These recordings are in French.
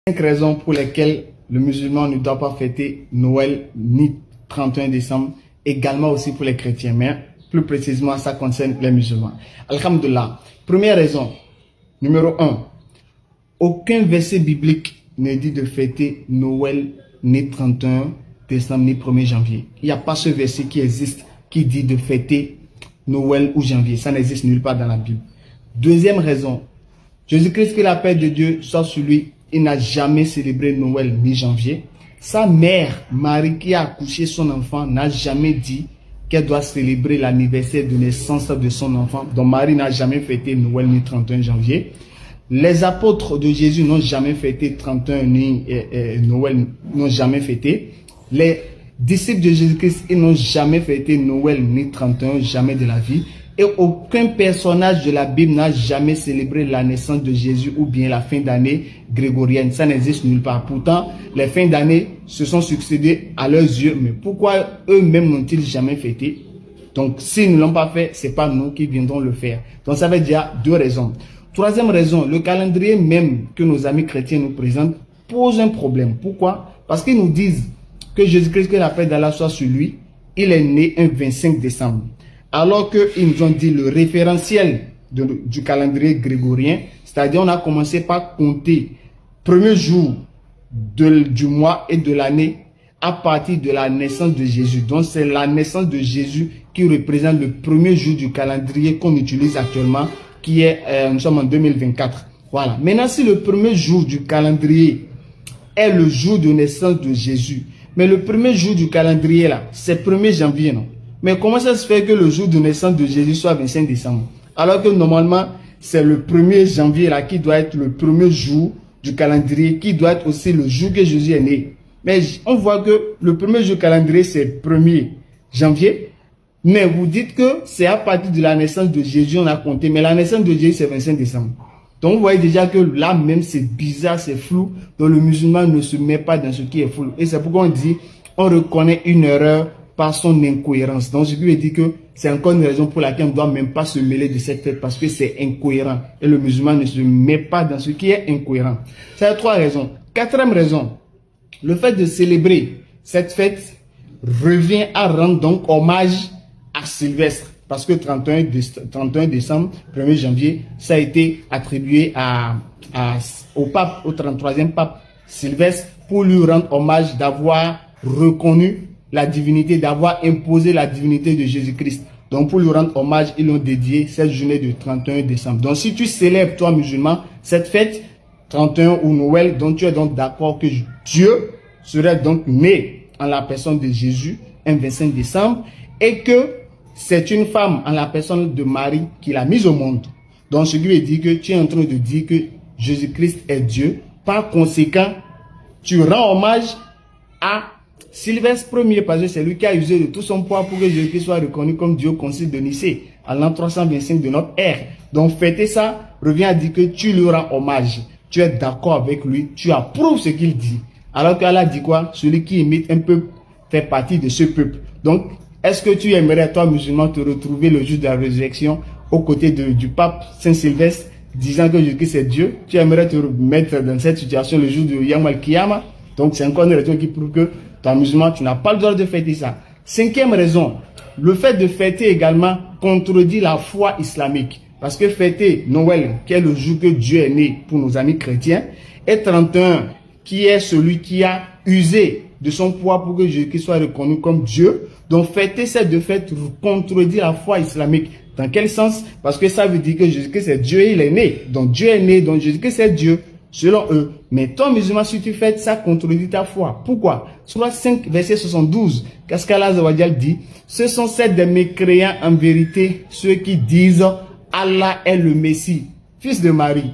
5 raisons pour lesquelles le musulman ne doit pas fêter Noël ni 31 décembre, également aussi pour les chrétiens, mais plus précisément ça concerne les musulmans. Alhamdulillah. Première raison, numéro 1, aucun verset biblique ne dit de fêter Noël ni 31 décembre ni 1er janvier. Il n'y a pas ce verset qui existe qui dit de fêter Noël ou janvier. Ça n'existe nulle part dans la Bible. Deuxième raison, Jésus-Christ, que la paix de Dieu soit sur lui, il n'a jamais célébré Noël ni janvier. Sa mère, Marie, qui a accouché son enfant, n'a jamais dit qu'elle doit célébrer l'anniversaire de naissance de son enfant. Donc Marie n'a jamais fêté Noël ni 31 janvier. Les apôtres de Jésus n'ont jamais fêté 31 ni Noël, n'ont jamais fêté. Les disciples de Jésus-Christ, ils n'ont jamais fêté Noël ni 31, jamais de la vie. Et aucun personnage de la Bible n'a jamais célébré la naissance de Jésus ou bien la fin d'année grégorienne. Ça n'existe nulle part. Pourtant, les fins d'année se sont succédées à leurs yeux. Mais pourquoi eux-mêmes n'ont-ils jamais fêté? Donc, s'ils ne l'ont pas fait, ce n'est pas nous qui viendrons le faire. Donc, ça veut dire deux raisons. Troisième raison, le calendrier même que nos amis chrétiens nous présentent pose un problème. Pourquoi? Parce qu'ils nous disent que Jésus-Christ, que la paix d'Allah soit sur lui, il est né un 25 décembre. Alors qu'ils nous ont dit le référentiel du calendrier grégorien, c'est-à-dire on a commencé par compter premier jour du mois et de l'année à partir de la naissance de Jésus. Donc c'est la naissance de Jésus qui représente le premier jour du calendrier qu'on utilise actuellement, qui est, nous sommes en 2024. Voilà. Maintenant, si le premier jour du calendrier est le jour de naissance de Jésus, mais le premier jour du calendrier là, c'est 1er janvier, non? Mais comment ça se fait que le jour de naissance de Jésus soit 25 décembre? Alors que normalement, c'est le 1er janvier là qui doit être le premier jour du calendrier, qui doit être aussi le jour que Jésus est né. Mais on voit que le premier jour du calendrier, c'est 1er janvier. Mais vous dites que c'est à partir de la naissance de Jésus, on a compté. Mais la naissance de Jésus, c'est 25 décembre. Donc vous voyez déjà que là même, c'est bizarre, c'est flou. Donc le musulman ne se met pas dans ce qui est flou. Et c'est pourquoi on dit, on reconnaît une erreur par son incohérence. Donc, ce qui veut dire que c'est encore une raison pour laquelle on ne doit même pas se mêler de cette fête parce que c'est incohérent. Et le musulman ne se met pas dans ce qui est incohérent. Ça a trois raisons. Quatrième raison, le fait de célébrer cette fête revient à rendre donc hommage à Sylvestre. Parce que 31 décembre, 1er janvier, ça a été attribué au pape, au 33e pape Sylvestre pour lui rendre hommage d'avoir reconnu la divinité, d'avoir imposé la divinité de Jésus-Christ. Donc pour lui rendre hommage, ils ont dédié cette journée du 31 décembre. Donc si tu célèbres, toi musulman, cette fête, 31 ou Noël, donc tu es donc d'accord que Dieu serait donc né en la personne de Jésus, un 25 décembre, et que c'est une femme en la personne de Marie qui l'a mise au monde. Donc ce qui veut dire que tu es en train de dire que Jésus-Christ est Dieu. Par conséquent, tu rends hommage à Sylvestre Ier, parce que c'est lui qui a usé de tout son poids pour que Jésus soit reconnu comme Dieu au concile de Nicée, en l'an 325 de notre ère. Donc fêter ça revient à dire que tu lui rends hommage. Tu es d'accord avec lui, tu approuves ce qu'il dit. Alors qu'Allah dit quoi? Celui qui imite un peuple fait partie de ce peuple. Donc, est-ce que tu aimerais, toi musulman, te retrouver le jour de la résurrection aux côtés du pape Saint-Sylvestre, disant que Jésus-Christ est Dieu? Tu aimerais te mettre dans cette situation le jour de Yom Al-Kiyama? Donc c'est encore une raison qui prouve que toi musulman, tu n'as pas le droit de fêter ça. Cinquième raison, le fait de fêter également contredit la foi islamique. Parce que fêter Noël, qui est le jour que Dieu est né pour nos amis chrétiens, et 31, qui est celui qui a usé de son poids pour que Jésus soit reconnu comme Dieu. Donc fêter ces deux fêtes contredit la foi islamique. Dans quel sens? Parce que ça veut dire que Jésus-Christ est Dieu et il est né. Donc Dieu est né, donc Jésus-Christ est Dieu. Selon eux. Mais toi, musulman, si tu fais ça, contredit ta foi. Pourquoi? Surah 5, verset 72. Qu'est-ce qu'Allah dit? Ce sont celles des mécréants en vérité, ceux qui disent Allah est le Messie, fils de Marie.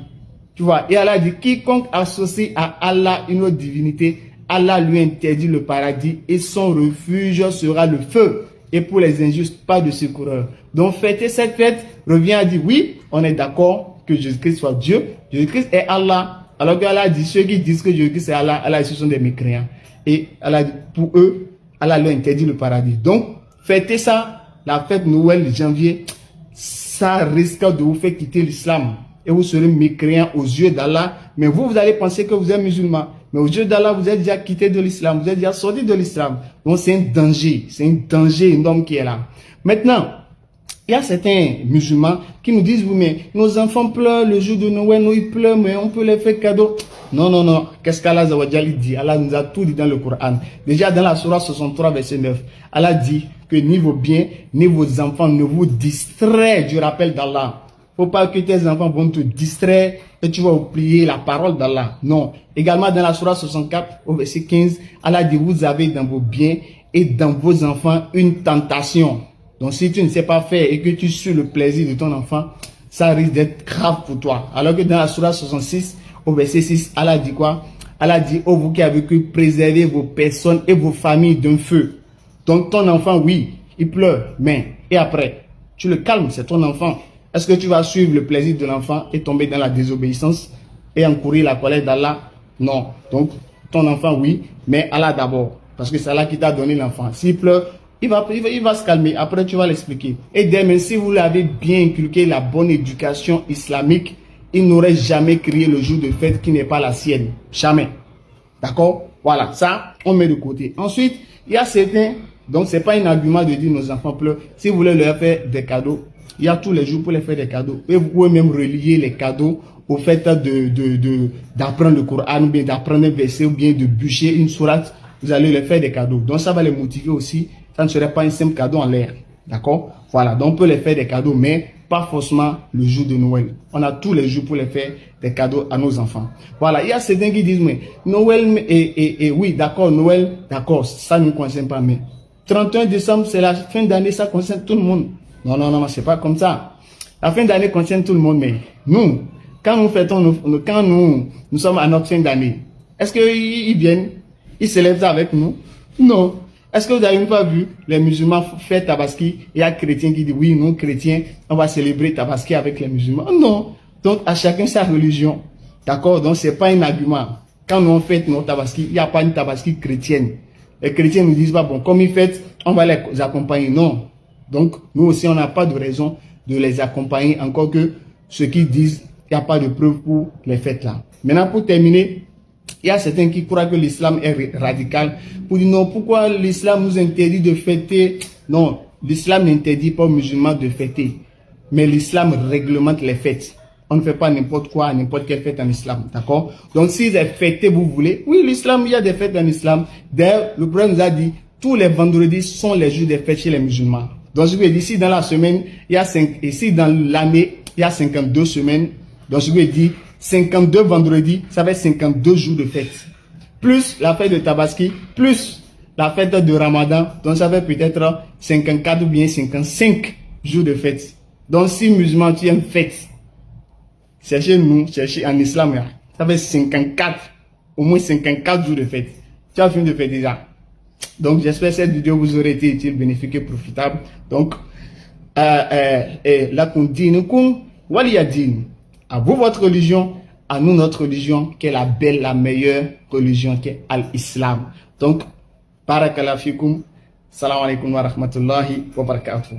Tu vois? Et Allah dit, quiconque associe à Allah une autre divinité, Allah lui interdit le paradis et son refuge sera le feu. Et pour les injustes, pas de secoureur. Donc, fêter cette fête revient à dire, oui, on est d'accord que Jésus-Christ soit Dieu. Jésus-Christ est Allah. Alors qu'Allah dit, ceux qui disent que Jésus-Christ est Allah, Allah, ce sont des mécréants. Et Allah dit, pour eux, Allah leur interdit le paradis. Donc, fêter ça, la fête Noël, janvier, ça risque de vous faire quitter l'islam. et vous serez mécréant aux yeux d'Allah. Mais vous allez penser que vous êtes musulman. Mais aux yeux d'Allah, vous êtes déjà quitté de l'islam, vous êtes déjà sorti de l'islam. Donc c'est un danger énorme qui est là. Maintenant, il y a certains musulmans qui nous disent, oui, mais nos enfants pleurent le jour de Noël, nous ils pleurent, mais on peut les faire cadeau. Non, non, non. Qu'est-ce qu'Allah dit? Allah nous a tout dit dans le Coran. Déjà dans la Sourate 63, verset 9, Allah dit que ni vos biens, ni vos enfants ne vous distraient du rappel d'Allah. Faut pas que tes enfants vont te distraire et tu vas oublier la parole d'Allah. Non. Également dans la Sourate 64, au verset 15, Allah dit, vous avez dans vos biens et dans vos enfants une tentation. Donc, si tu ne sais pas faire et que tu suis le plaisir de ton enfant, ça risque d'être grave pour toi. Alors que dans la Sourate 66, au verset 6, Allah dit quoi? Allah dit, oh vous qui avez pu préserver vos personnes et vos familles d'un feu. Donc, ton enfant, oui, il pleure, mais, et après, tu le calmes, c'est ton enfant. Est-ce que tu vas suivre le plaisir de l'enfant et tomber dans la désobéissance et encourir la colère d'Allah? Non. Donc, ton enfant, oui, mais Allah d'abord. Parce que c'est Allah qui t'a donné l'enfant. S'il pleure, il va se calmer. Après, tu vas l'expliquer. Et demain, si vous l'avez bien inculqué la bonne éducation islamique, il n'aurait jamais crié le jour de fête qui n'est pas la sienne. Jamais. D'accord? Voilà. Ça, on met de côté. Ensuite, il y a certains, donc c'est pas un argument de dire nos enfants pleurent. Si vous voulez leur faire des cadeaux, il y a tous les jours pour les faire des cadeaux. Et vous pouvez même relier les cadeaux au fait d'apprendre le Coran, ou bien d'apprendre un verset, ou bien de bûcher une sourate. Vous allez leur faire des cadeaux. Donc ça va les motiver aussi. Ça ne serait pas un simple cadeau en l'air. D'accord? Voilà. Donc on peut les faire des cadeaux, mais pas forcément le jour de Noël. On a tous les jours pour les faire des cadeaux à nos enfants. Voilà. Il y a certains qui disent, mais Noël, oui, d'accord, Noël, d'accord, ça ne nous concerne pas, mais 31 décembre, c'est la fin d'année, ça concerne tout le monde. Non, non, non, c'est pas comme ça. La fin d'année concerne tout le monde, mais nous, quand nous fêtons, quand nous sommes à notre fin d'année, est-ce qu'ils viennent, ils célèbrent ça avec nous? Non. Est-ce que vous n'avez pas vu les musulmans faire Tabaski? Il y a chrétiens qui disent, oui, nous, chrétiens, on va célébrer Tabaski avec les musulmans. Non. Donc, à chacun sa religion. D'accord? Donc, c'est pas un argument. Quand nous on fête notre Tabaski, il n'y a pas une Tabaski chrétienne. Les chrétiens nous disent pas, bon, comme ils fêtent, on va les accompagner. Non. Donc, nous aussi, on n'a pas de raison de les accompagner, encore que ceux qui disent qu'il n'y a pas de preuve pour les fêtes là. Maintenant, pour terminer, il y a certains qui croient que l'islam est radical. Pour dire non, pourquoi l'islam nous interdit de fêter? Non, l'islam n'interdit pas aux musulmans de fêter. Mais l'islam réglemente les fêtes. On ne fait pas n'importe quoi, n'importe quelle fête en islam. D'accord? Donc, si les fêtes vous voulez, oui, l'islam, il y a des fêtes en islam. D'ailleurs, le prophète nous a dit, tous les vendredis sont les jours des fêtes chez les musulmans. Donc, je veux dire, ici dans la semaine, il y a ici dans l'année, il y a 52 semaines. Donc, je veux dire, 52 vendredis, ça fait 52 jours de fête. Plus la fête de Tabaski, plus la fête de Ramadan. Donc, ça fait peut-être 54 ou bien 55 jours de fête. Donc, si musulman, tu aimes fête, cherchez en islam, ça fait 54, au moins 54 jours de fête. Tu as fini de faire déjà. Donc, j'espère que cette vidéo vous aurait été utile, bénéfique et profitable. Donc, lakum dinukum waliyadin. À vous votre religion, à nous notre religion, qui est la belle, la meilleure religion, qui est l'islam. Donc, barakallahu fikum, salam alaikum wa rahmatullahi wa barakatuh.